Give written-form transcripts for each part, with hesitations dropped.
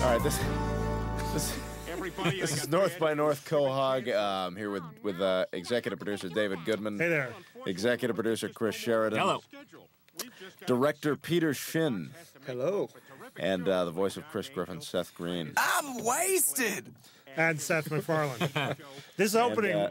All right, this is North by North Quahog. Here with executive producer David Goodman. Hey there. Executive producer Chris Sheridan. Hello. Director Peter Shin. Hello. And the voice of Chris Griffin, Seth Green. I'm wasted. And Seth MacFarlane. This opening.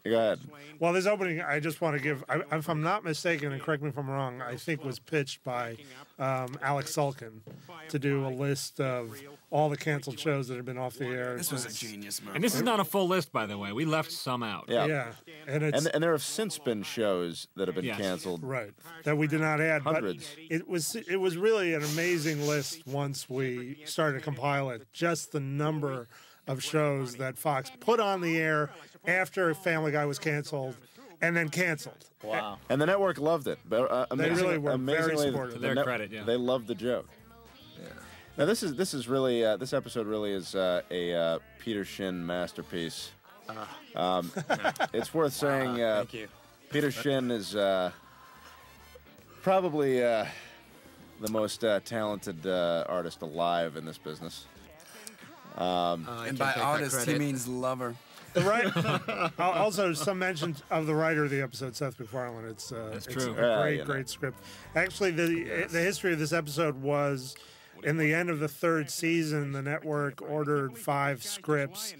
Go ahead. Well, this opening, I just want to give, if I'm not mistaken, and correct me if I'm wrong, I think was pitched by Alex Sulkin to do a list of all the canceled shows that have been off the air. This was a genius move. And this is not a full list, by the way. We left some out. Yeah. Yeah, and it's And there have since been shows that have been canceled. right that we did not add. Hundreds. But it was really an amazing list once we started to compile it. Just the number of shows that Fox put on the air after Family Guy was canceled, and then canceled. Wow. And the network loved it. But, They really were very supportive. To their credit, yeah. They loved the joke. Yeah. Now this is really this episode really is a Peter Shin masterpiece. It's worth saying. Thank you. Peter Shin is probably the most talented artist alive in this business. And by artist, he means lover. The also some mention of the writer of the episode, Seth MacFarlane. It's true. a great script. Actually, the history of this episode was, in the end of the third season, the network ordered 5 scripts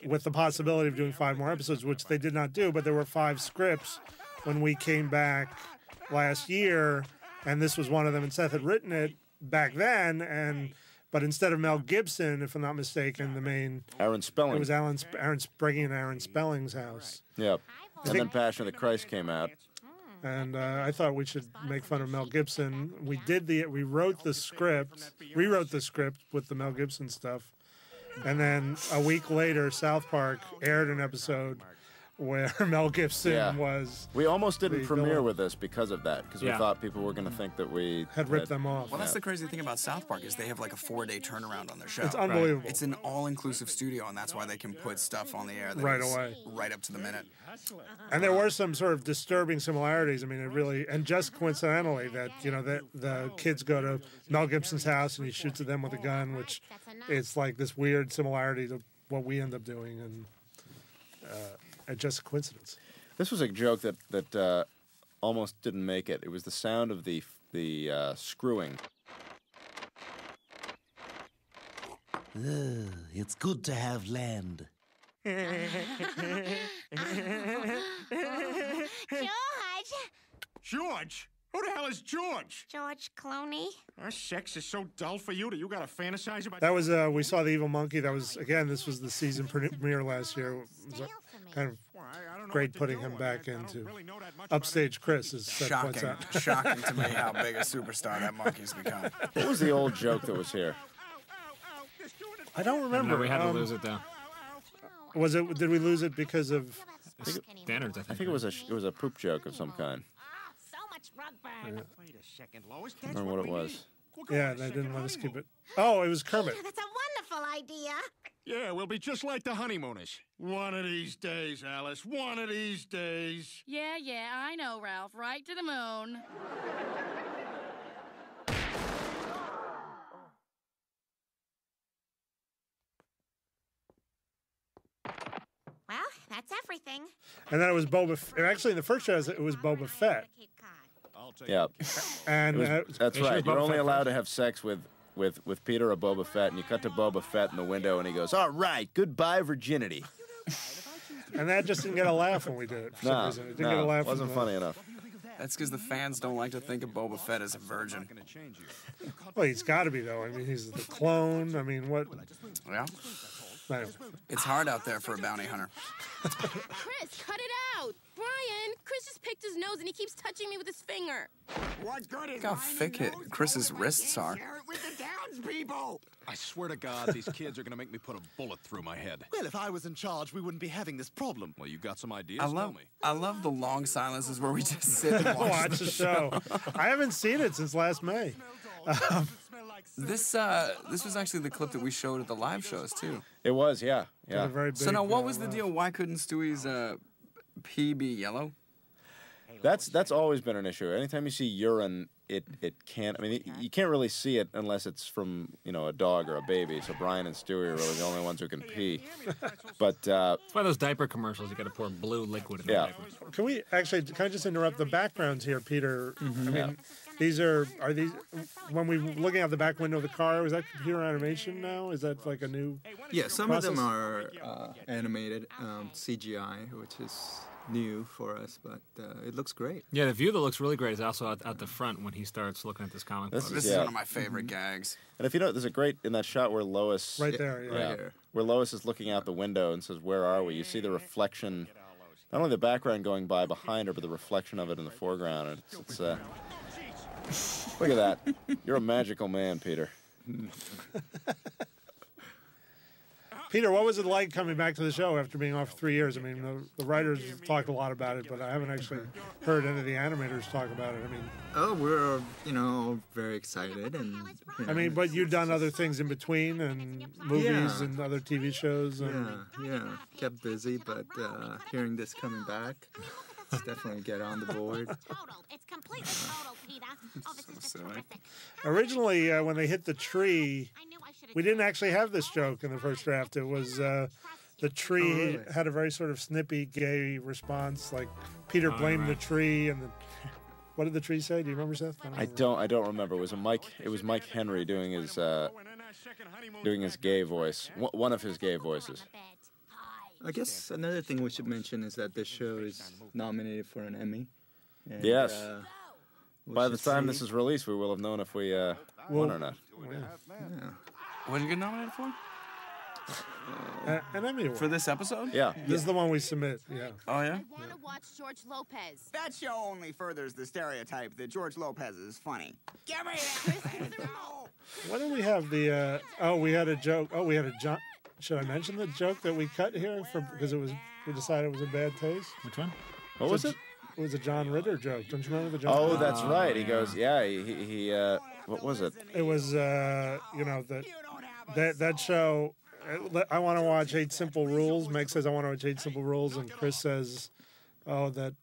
with the possibility of doing 5 more episodes, which they did not do. But there were 5 scripts when we came back last year, and this was one of them. And Seth had written it back then, but instead of Mel Gibson, if I'm not mistaken, the main Aaron Spelling. it was breaking into Aaron Spelling's house. Yep. And then Passion of the Christ came out. And I thought we should make fun of Mel Gibson. We rewrote the script with the Mel Gibson stuff. And then a week later, South Park aired an episode where Mel Gibson was. We almost didn't premiere villain. with this because of that, because we thought people were going to think that we Had ripped them off. Well, that's the crazy thing about South Park is they have like a 4-day turnaround on their show. It's unbelievable. It's an all-inclusive studio, and that's why they can put stuff on the air that Right is away. right up to the minute. And there were some sort of disturbing similarities. I mean, it really, and just coincidentally, that the kids go to Mel Gibson's house and he shoots at them with a gun, which is like this weird similarity to what we end up doing, and just a coincidence. This was a joke that almost didn't make it. It was the sound of the screwing. It's good to have land. George? Who the hell is George? George Clooney. Our sex is so dull for you that you gotta fantasize about. That was we saw the Evil Monkey. That was this was the season premiere last year. It was kind of great putting him back into upstage Chris, as Seth points Shocking. out. Shocking to me how big a superstar that monkey's become. What was the old joke that was here? I don't remember. No, we had to lose it, though. Was it? Did we lose it because of? Standards, I think. I think it was a poop joke of some kind. So much rug burn. Wait a second, Lois. I don't remember what it was. Yeah, they didn't let us keep it. Oh, it was Kermit. That's a wonderful idea. Yeah, we'll be just like the honeymooners. One of these days, Alice. One of these days. Yeah, I know, Ralph. Right to the moon. Well, that's everything. And then it was Actually, in the first show, it was Boba Fett. Yeah. And That's Sure, right. You're Boba only Fett allowed to have sex with Peter or Boba Fett, and you cut to Boba Fett in the window, and he goes, "All right, goodbye, virginity." and that just didn't get a laugh when we did it. For some reason, it didn't get a laugh. Wasn't from the- funny enough. That's because the fans don't like to think of Boba Fett as a virgin. Well, he's got to be though. I mean, he's the clone. I mean, what? Yeah? Anyway. It's hard out there for a bounty hunter. Chris, cut it out. Brian, Chris just picked his nose and he keeps touching me with his finger. What good is Look how thick Chris's wrists are. Share it with the townspeople. I swear to God, these kids are going to make me put a bullet through my head. Well, if I was in charge, we wouldn't be having this problem. Well, you got some ideas? I Tell me. love the long silences where we just sit and watch Watch the show. I haven't seen it since last May. This was actually the clip that we showed at the live shows too. It was, yeah. A very big, So now, what was the deal? Why couldn't Stewie's pee be yellow? That's always been an issue. Anytime you see urine it can't. I mean, you can't really see it unless it's from a dog or a baby. So Brian and Stewie are really the only ones who can pee. But That's why those diaper commercials, you got to pour blue liquid in the diaper. Can I just interrupt the backgrounds here, Peter? I mean, these are these when we were looking out the back window of the car? Is that computer animation now? Is that like a new? Yeah, some process? of them are animated CGI, which is new for us, but it looks great. Yeah, the view that looks really great is also out the front when he starts looking at this comic book. This is one of my favorite gags. And if you know, there's a great in that shot where Lois right there, right here, where Lois is looking out the window and says, "Where are we?" You see the reflection, not only the background going by behind her, but the reflection of it in the foreground. And it's look at that. You're a magical man, Peter. Peter, what was it like coming back to the show after being off for 3 years? I mean, the writers talked a lot about it, but I haven't actually heard any of the animators talk about it. I mean, we're very excited, and I mean, but you've done other things in between, and movies and other TV shows. And... kept busy, but hearing this coming back, let's definitely get on the board. It's completely total, Peter. Oh, this is just terrific. Originally, when they hit the tree, we didn't actually have this joke in the first draft. It was the tree had a very sort of snippy, gay response, like Peter blamed the tree, and what did the tree say? Do you remember, Seth? I don't remember. It was Mike Henry doing his gay voice, one of his gay voices. I guess another thing we should mention is that this show is nominated for an Emmy. And, yes. By the time this is released, we will have known if we won or not. What did you get nominated for? An Emmy award. For this episode? Yeah. This is the one we submit, yeah. Oh, yeah? I want to watch George Lopez. That show only furthers the stereotype that George Lopez is funny. Give me that! What do we have? We had a joke. Oh, we had a John. Should I mention the joke that we cut here because we decided it was in bad taste? Which one? What was it? It was a John Ritter joke. Don't you remember the John? Oh, that's right. He goes, he what was it? It was that show. I want to watch 8 Simple Rules. Meg says I want to watch 8 Simple Rules, and Chris says, "Oh, that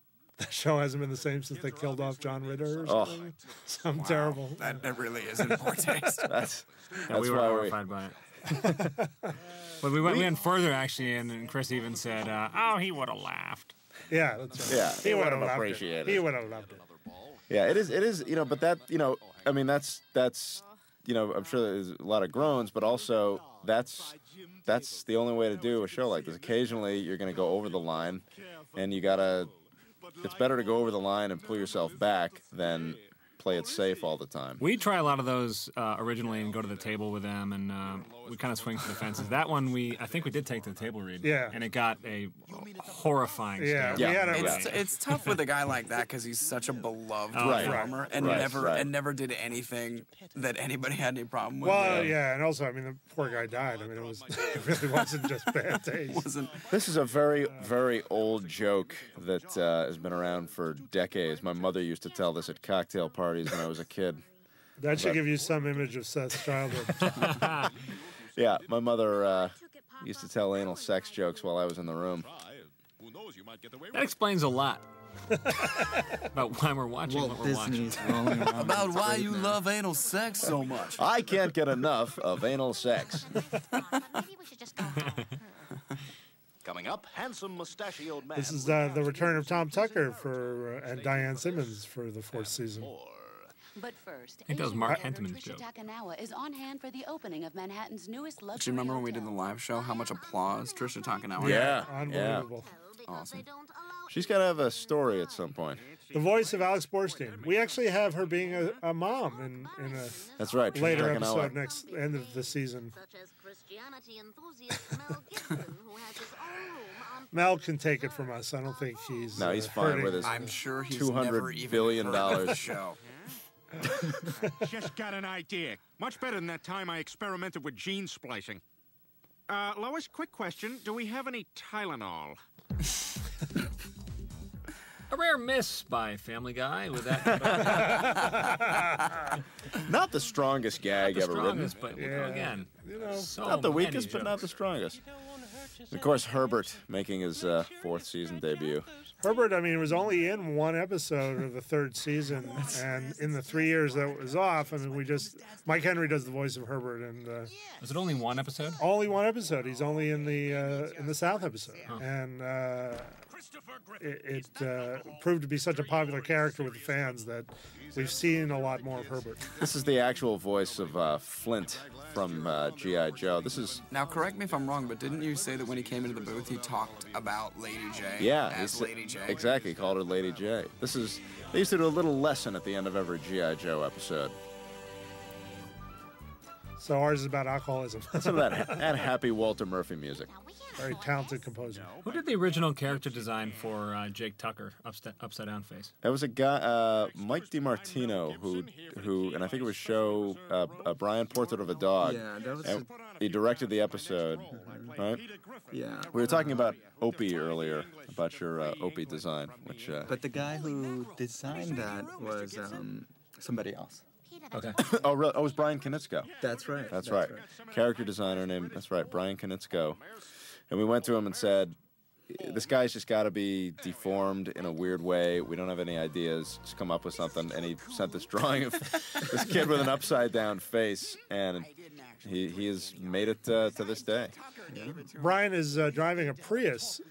show hasn't been the same since they killed off John Ritter or something." Something terrible. That really is in poor taste. That's we were why horrified by it. But we went further actually, and Chris even said, "Oh, he would have laughed." Yeah, that's right. Yeah, he would have appreciated it. He would have loved it. Yeah, it is. But that I mean, that's I'm sure there's a lot of groans, but also that's the only way to do a show like this. Occasionally, you're going to go over the line, and it's better to go over the line and pull yourself back than play it safe all the time. We try a lot of those originally and go to the table with them, and we kind of swing for the fences. That one, I think we did take to the table read. Yeah. And it got a horrifying Yeah. stare. It's tough with a guy like that because he's such a beloved performer and never did anything that anybody had any problem with. Well, and also, I mean, the poor guy died. I mean, it really wasn't just bad taste. This is a very, very old joke that has been around for decades. My mother used to tell this at cocktail parties when I was a kid. That should give you some image of Seth's childhood. Yeah, my mother used to tell anal sex jokes while I was in the room. That explains a lot about why we're watching what we're watching. About why you love anal sex so much. I can't get enough of anal sex. Maybe we should just go home. Coming up, handsome mustachioed man. This is the return of Tom Tucker and Diane Simmons for the 4th season. But first, I think that was Mark Henteman's joke. Takanawa is on hand for the opening of Manhattan's newest luxury. Do you remember when we did the live show? How much applause Trisha Takanawa Yeah, unbelievable. Awesome. She's got to have a story at some point. The voice of Alex Borstein. We actually have her being a mom in a That's right, later Takanawa. episode next end of the season. Mel can take it from us. I don't think he's he's fine hurting. with his I'm sure he's $200 never even billion heard of the show. Just got an idea. Much better than that time I experimented with gene splicing. Lois, quick question. Do we have any Tylenol? rare miss by Family Guy with that. Not the strongest gag Not the ever written. strongest, but again, so not the many weakest, but not the jokes. strongest. Of course, Herbert making his fourth season debut. Herbert, I mean, was only in one episode of the third season, and in the 3 years that it was off, I mean, Mike Henry does the voice of Herbert, and Was it only one episode? only one episode. He's only in the South episode, and it proved to be such a popular character with the fans that we've seen a lot more of Herbert. This is the actual voice of Flint from G.I. Joe. This is Now, correct me if I'm wrong, but didn't you say that when he came into the booth, he talked about Lady J as Lady J? Exactly, called her Lady J. They used to do a little lesson at the end of every G.I. Joe episode. So ours is about alcoholism. Some of that happy Walter Murphy music. Very talented composer. Who did the original character design for Jake Tucker, Upside Down Face? That was a guy, Mike DiMartino, who, and I think it was show Brian Portrait of a Dog. Yeah, that was. And he directed the episode, right? Yeah. We were talking about Opie earlier, about your Opie design, which. But the guy who designed that was somebody else. Okay. Oh, really? Oh, it was Brian Konitzko. That's right. That's right. Character designer named. That's right, Brian Konitzko. And we went to him and said, this guy's just got to be deformed in a weird way. We don't have any ideas. Just come up with something. And he sent this drawing of this kid with an upside-down face, and he has made it to this day. Brian is driving a Prius,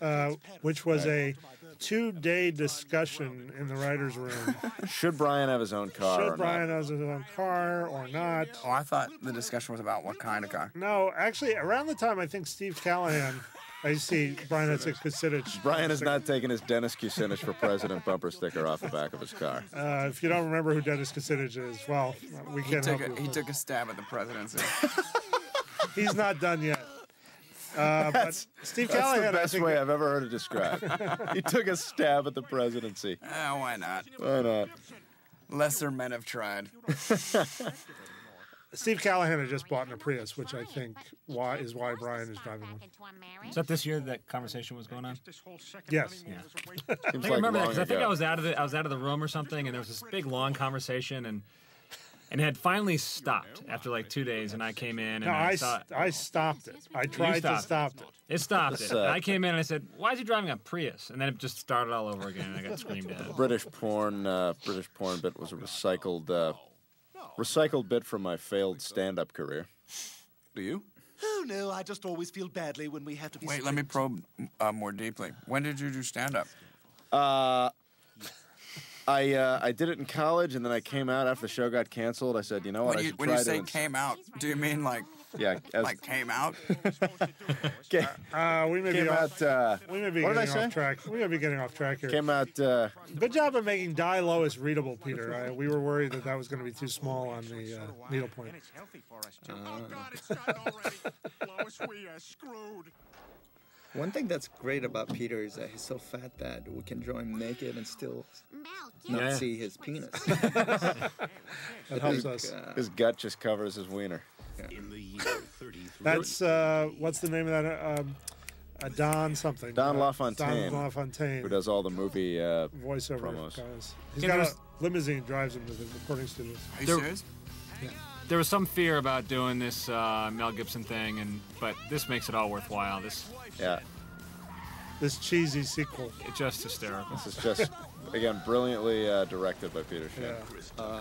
which was a 2-day discussion in the writer's room. Should Brian have his own car or Should Brian have his own car or not? Oh, I thought the discussion was about what kind of car. No, actually, around the time I think Steve Callahan, I see Brian has considered. Brian has not taken his Dennis Kucinich for president bumper sticker off the back of his car. If you don't remember who Dennis Kucinich is, well, we can't help you. He took a stab at the presidency. He's not done yet. But Steve Callahan, That's the I best think, way I've ever heard it described. He took a stab at the presidency. Why not? Why not? Lesser men have tried. Steve Callahan had just bought a Prius, which I think is why Brian is driving one. Is that this year that conversation was going on? Yes. Yeah. Seems I think I like remember that long because I think ago. I was out of the room or something, and there was this big long conversation, and it had finally stopped after like 2 days, and I came in and No, I saw I stopped it. I tried to stop it. It stopped This, it. And I came in and I said, "Why is he driving a Prius?" And then it just started all over again, and I got screamed at. British porn bit was a recycled bit from my failed stand-up career. Do you? Oh, no, I just always feel badly when we have to be Wait, let me probe more deeply. When did you do stand-up? I did it in college, and then I came out after the show got canceled. I said, you know what, I should When try you say to... came out, do you mean like like came out? We may Came be out, we may be what did I getting say? off track. We may be getting off track here. Came out... Good job of making Die Lois readable, Peter. We were worried that was going to be too small on the needlepoint. One thing that's great about Peter is that he's so fat that we can draw him naked and still not see his penis. That helps us. His gut just covers his wiener. That's what's the name of that? Don something. Don LaFontaine. Don LaFontaine. Who does all the movie voiceover promos. guys. He's got a limousine drives him to the recording studios. Are you serious? Yeah. There was some fear about doing this Mel Gibson thing, but this makes it all worthwhile. This cheesy sequel. It's just hysterical. This is just, again, brilliantly directed by Peter Shane. Yeah.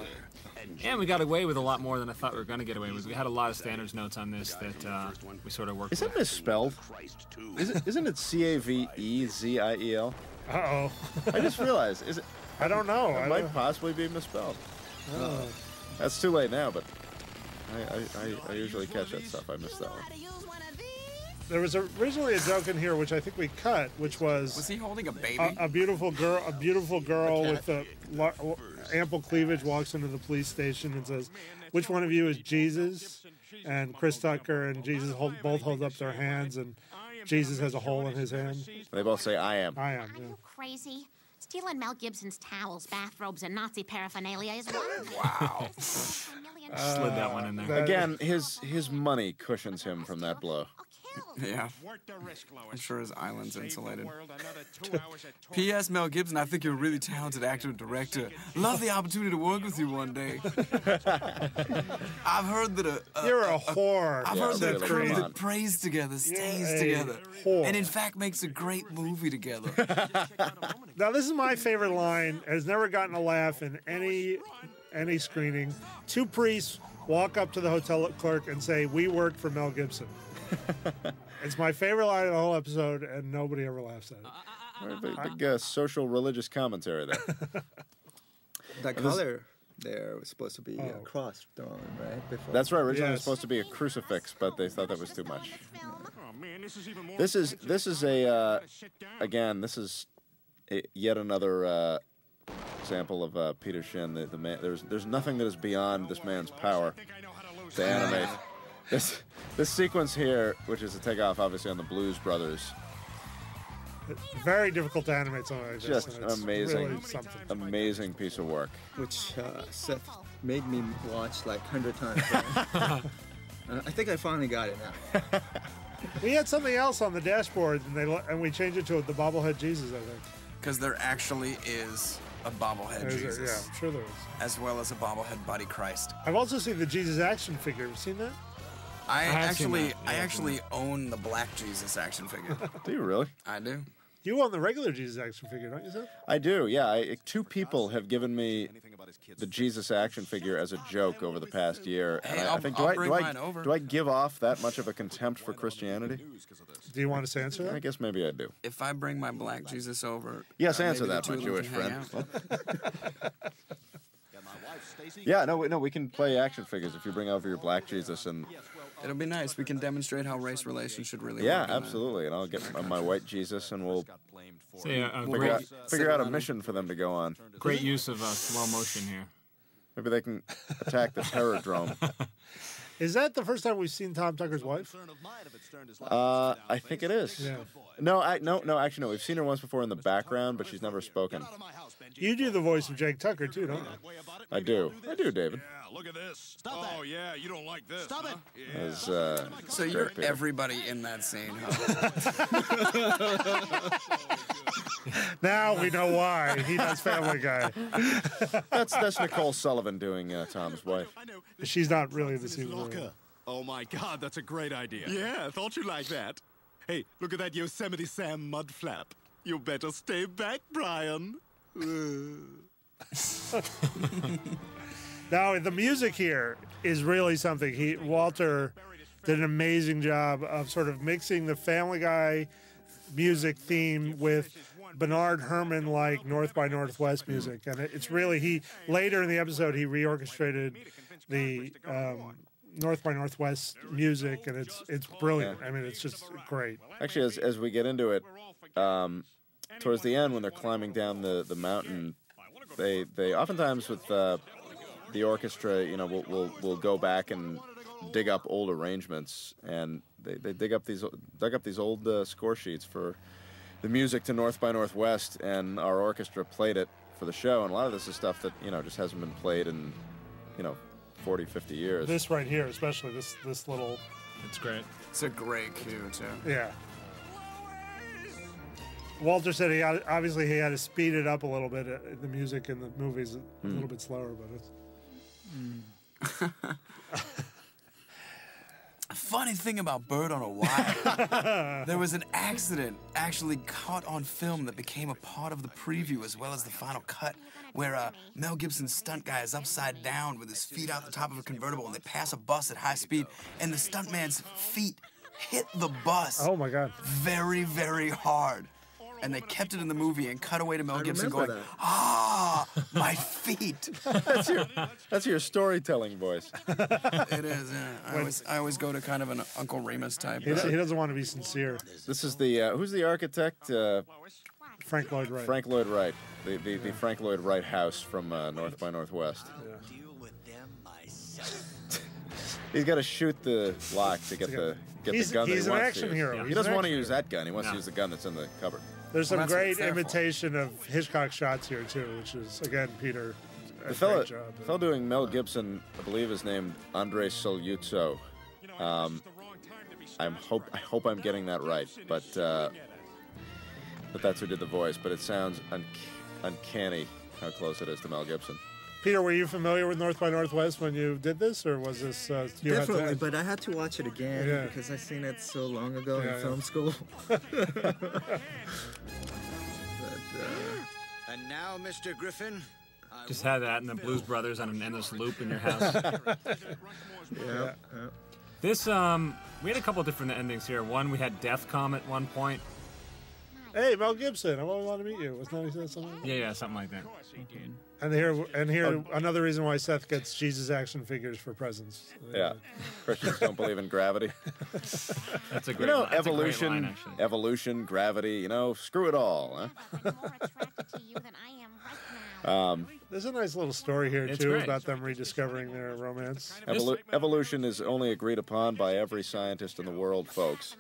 And we got away with a lot more than I thought we were going to get away with. We had a lot of standards notes on this that we sort of worked Is with. that misspelled? Isn't it Caveziel? Uh-oh. I just realized. Is it? I don't know. It might possibly be misspelled. That's too late now, but I usually catch that stuff. I missed that one. There was originally a joke in here, which I think we cut, which was he holding a baby? A beautiful girl with ample cleavage walks into the police station and says, "Which one of you is Jesus?" And Chris Tucker and Jesus both hold up their hands, and Jesus has a hole in his hand. They both say, "I am." I am. Yeah. Crazy. Stealing Mel Gibson's towels, bathrobes, and Nazi paraphernalia is wonderful. Wow. Slid that one in there. Again, his money cushions him from that blow. Yeah. I'm sure his island's insulated. P.S. Mel Gibson, I think you're a really talented actor and director. Love the opportunity to work with you one day. I've heard that you're a whore. I've heard that a crew that prays together stays together. Whore. And in fact makes a great movie together. Now, this is my favorite line. Has never gotten a laugh in any screening. Two priests walk up to the hotel clerk and say, "We work for Mel Gibson." It's my favorite line of the whole episode, and nobody ever laughs at it. Big social religious commentary there. That color there was supposed to be a cross thrown, right? Before. That's right. Originally it was supposed to be a crucifix, but they thought that was too much. This is yet another example of Peter Shin. The man, there's nothing that is beyond this man's power to animate. This sequence here, which is a takeoff, obviously, on the Blues Brothers. Very difficult to animate something like this. Just amazing, really amazing piece of work. Which Seth made me watch like 100 times. I think I finally got it now. We had something else on the dashboard, and we changed it to the bobblehead Jesus, I think. Because there actually is a bobblehead Jesus. Yeah, I'm sure there is. As well as a bobblehead Buddy Christ. I've also seen the Jesus action figure. Have you seen that? I actually own the Black Jesus action figure. Do you really? I do. You own the regular Jesus action figure, don't you, Seth? I do, yeah. Two people have given me the Jesus action figure as a joke over the past year. Hey, and I think, do I give off that much of a contempt for Christianity? Do you want us to answer that? I guess maybe I do. If I bring my Black Jesus over... Yes, answer that, my Jewish friend. Yeah, no, we can play action figures if you bring over your Black Jesus and... It'll be nice. We can demonstrate how race relations should really work. Yeah, absolutely. And I'll get my white Jesus and we'll figure out a mission for them to go on. Great use of slow motion here. Maybe they can attack the terror drone. Is that the first time we've seen Tom Tucker's wife? I think it is. Yeah. No, actually, no. We've seen her once before in the background, but she's never spoken. You do the voice of Jake Tucker, too, don't you? I do, David. Yeah, look at this. Stop that. Yeah, you don't like this. Stop it. Yeah. So you're everybody in that scene, huh? Now we know why. He does Family Guy. That's Nicole Sullivan doing Tom's wife. She's not really the scene. Oh my God, that's a great idea. Yeah, I thought you'd like that. Hey, look at that Yosemite Sam mud flap. You better stay back, Brian. Now, the music here is really something. Walter did an amazing job of sort of mixing the Family Guy music theme with Bernard Herrmann-like North by Northwest music. And it's really, later in the episode, he reorchestrated the North by Northwest music, and it's brilliant. I mean, it's just great. Actually, as we get into it, towards the end when they're climbing down the mountain, they oftentimes with the orchestra, will go back and dig up old arrangements, and they dug up these old score sheets for the music to North by Northwest, and our orchestra played it for the show. And a lot of this is stuff that just hasn't been played in 40, 50 years. This right here, especially this little. It's great. It's a great cue too. Yeah. Walter said he had to speed it up a little bit. The music in the movies a little bit slower, but it's. Funny thing about Bird on a Wire, there was an accident actually caught on film that became a part of the preview as well as the final cut, where Mel Gibson's stunt guy is upside down with his feet out the top of a convertible, and they pass a bus at high speed, and the stuntman's feet hit the bus. Oh my God! Very, very hard. And they kept it in the movie and cut away to Mel Gibson going, my feet. That's your storytelling voice. It is, yeah. I always go to kind of an Uncle Remus type. He doesn't want to be sincere. This is the, who's the architect? Frank Lloyd Wright. Frank Lloyd Wright. The Frank Lloyd Wright house from North by Northwest. He's got to shoot the lock to get the gun that he wants to use. He's an action hero. He doesn't want to use that gun. He wants to use the gun that's in the cupboard. There's some great imitation of Hitchcock shots here, too, which is, again, Peter, the fellow doing Mel Gibson, I believe is named Andre Soluzzo. I hope I'm getting that right, but that's who did the voice. But it sounds uncanny how close it is to Mel Gibson. Peter, were you familiar with North by Northwest when you did this, or was this you Definitely, had to... but I had to watch it again because I seen it so long ago in film school. And now, Mr. Griffin. Just had that and the Blues Brothers on an endless loop in your house. Yeah. This, we had a couple different endings here. One, we had Deathcom at one point. Hey, Mel Gibson, I always want to meet you. Wasn't that what he said, something? Yeah, something like that. And here, another reason why Seth gets Jesus action figures for presents. Yeah, Christians don't believe in gravity. That's a great. That's evolution, a great line, evolution, gravity. Screw it all. Huh? There's a nice little story here It's too great. about them rediscovering their romance. Evolution is only agreed upon by every scientist in the world, folks.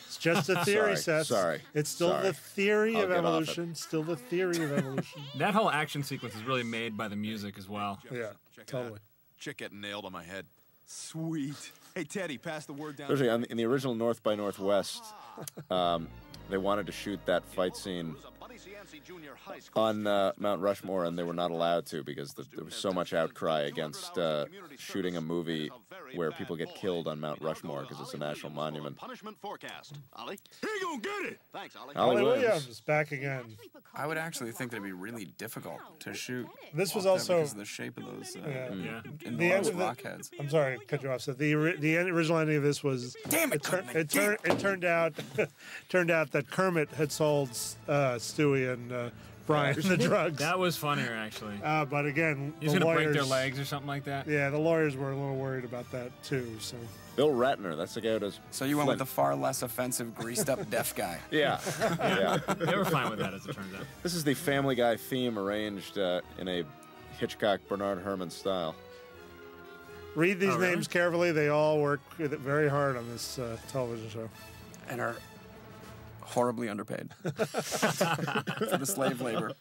It's just a theory, Seth. Sorry. It's still Sorry. the theory I'll of get off it. evolution. Still the theory of evolution. That whole action sequence is really made by the music as well. Yeah, totally. Chick getting nailed on my head. Sweet. Hey, Teddy, pass the word down. Especially in the original North by Northwest, they wanted to shoot that fight scene on Mount Rushmore, and they were not allowed to because there was so much outcry against shooting a movie where people get killed on Mount Rushmore because it's a national monument. Punishment forecast. Ollie? He gonna get it! Thanks, Ollie. Ollie Williams. Williams back again. I would actually think that'd be really difficult to shoot. This was off also because of the shape of those the end enormous of the, rock heads. I'm sorry, to cut you off. So the original ending of this was Damn it! it turned out that Kermit had sold Stewie and Brian the drugs. That was funnier, actually. But again, He's the gonna break their lawyers- legs or something like that. Yeah, the lawyers were a little worried about that too. So Bill Ratner, that's the guy who does. So you went with Flint. the far less offensive, greased-up deaf guy. Yeah. Yeah. They were fine with that, as it turns out. This is the Family Guy theme arranged in a Hitchcock Bernard Herrmann style. read these Oh, really? names carefully. They all work very hard on this television show. And are horribly underpaid for the slave labor.